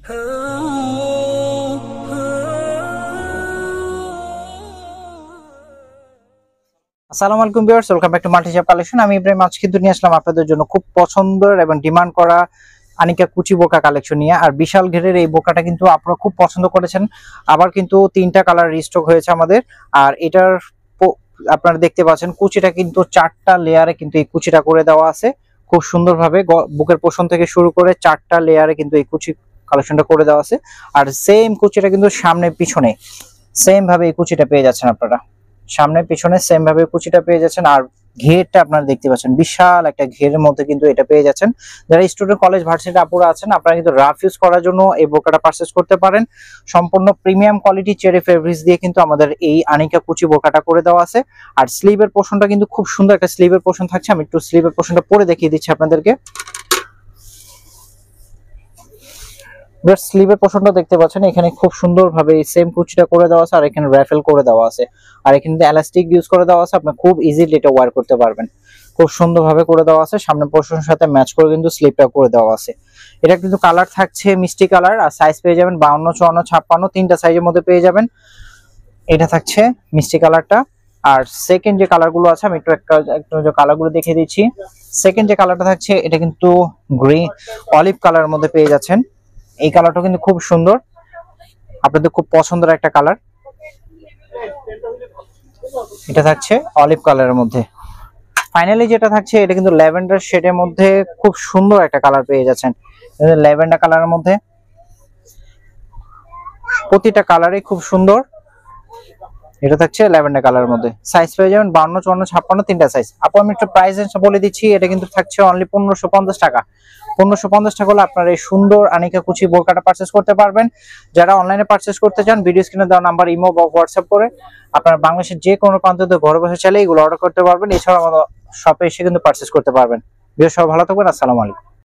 আসসালামু আলাইকুম viewers, welcome back to Multishop collection. আমি ইব্রাহিম আজ কিন্তু নিয়ে আসলাম আপনাদের জন্য খুব পছন্দের এবং ডিমান্ড করা আনিকা কুচি বোকা কালেকশন নিয়ে। আর বিশাল ঘেরের এই বোকাটা কিন্তু আপনারা খুব পছন্দ করেছেন। আবার কিন্তু 3টা কালার রিস্টক হয়েছে আমাদের। আর এটার আপনারা দেখতে পাচ্ছেন কুচিটা কিন্তু 4টা লেয়ারে কিন্তু এই কুচিটা করে দেওয়া আছে খুব সুন্দরভাবে। বুকের পোষণ থেকে শুরু করে 4টা লেয়ারে কিন্তু এই কুচি কালেকশনটা করে দেওয়া আছে। আর সেম কুচিটা কিন্তু সামনে পিছনে সেম ভাবে এই কুচিটা পেয়ে যাচ্ছেন আপনারা। সামনে পিছনে সেম ভাবে কুচিটা পেয়ে যাচ্ছেন। আর ঘেরটা আপনারা দেখতে পাচ্ছেন, বিশাল একটা ঘেরের মধ্যে কিন্তু এটা পেয়ে যাচ্ছেন। যারা স্টুডেন্ট কলেজ ভার্সিটি আপুরা আছেন, আপনারা কিন্তু রাফ ইউজ করার জন্য এই বোকাটা পারচেজ করতে পারেন। সম্পূর্ণ প্রিমিয়াম কোয়ালিটি চেরি ফেব্রিক্স দিয়ে কিন্তু আমাদের এই আনিকা কুচি বোকাটা করে দেওয়া আছে। আর স্লিভের পোর্শনটা কিন্তু খুব সুন্দর একটা স্লিভের পোর্শন থাকছে। আমি একটু স্লিভের পোর্শনটা পরে দেখিয়ে দিচ্ছি আপনাদেরকে। স্লিভের পোর্শনটা দেখতে পাচ্ছেন, এখানে খুব সুন্দর ভাবে সেম কুচিটা করে দেওয়া আছে। আর এখানে র্যাফেল করে দেওয়া আছে। আর এখানে এলাস্টিক ইউজ করে দেওয়া আছে, আপনি খুব ইজিলি এটা ওয়্যার করতে পারবেন। খুব সুন্দর ভাবে করে দেওয়া আছে। সামনের পোর্শনের সাথে ম্যাচ করে কিন্তু স্লিভটা করে দেওয়া আছে। এটা কিন্তু কালার থাকছে মিষ্টি কালার। আর সাইজ পেয়ে যাবেন 52, 54, 56, 3টা সাইজের মধ্যে পেয়ে যাবেন। এটা থাকছে মিষ্টি কালারটা। আর সেকেন্ড যে কালারগুলো আছে, আমি একটু যে কালারগুলো দেখিয়ে দিচ্ছি। সেকেন্ড যে কালারটা থাকছে, এটা কিন্তু গ্রিন অলিভ কালারের মধ্যে পেয়ে যাচ্ছেন। এই কালারটা কিন্তু খুব সুন্দর, আপনাদের খুব পছন্দের একটা কালার। এটা থাকছে অলিভ কালারের মধ্যে। ফাইনালি যেটা থাকছে, এটা কিন্তু ল্যাভেন্ডার শেডের মধ্যে খুব সুন্দর একটা কালার পেয়ে যাচ্ছেন। ল্যাভেন্ডার কালারের মধ্যে প্রতিটা কালারই খুব সুন্দর। এটা থাকছে ল্যাভেন্ডার কালারের মধ্যে। সাইজ পেয়ে যাবেন 52, 54, 56, 3টা সাইজ। আপু আমি একটু প্রাইস বলে দিচ্ছি। এটা কিন্তু থাকছে অনলি 1550 টাকা। 1550 টাকা হলে আপনারা এই সুন্দর আনিকা কুচি বোরকাটা পারচেজ করতে পারবেন। যারা অনলাইনে পারচেজ করতে চান, ভিডিও স্ক্রিনে দেওয়া নাম্বার ইমো বা হোয়াটসঅ্যাপ করে আপনারা বাংলাদেশের যে কোনো প্রান্ত থেকে ঘরে বসে চাইলে এগুলো অর্ডার করতে পারবেন। এছাড়া আমাদের শপে এসে কিন্তু পারচেজ করতে পারবেন। ভিডিও সব ভালো থাকবেন। আসসালামু আলাইকুম।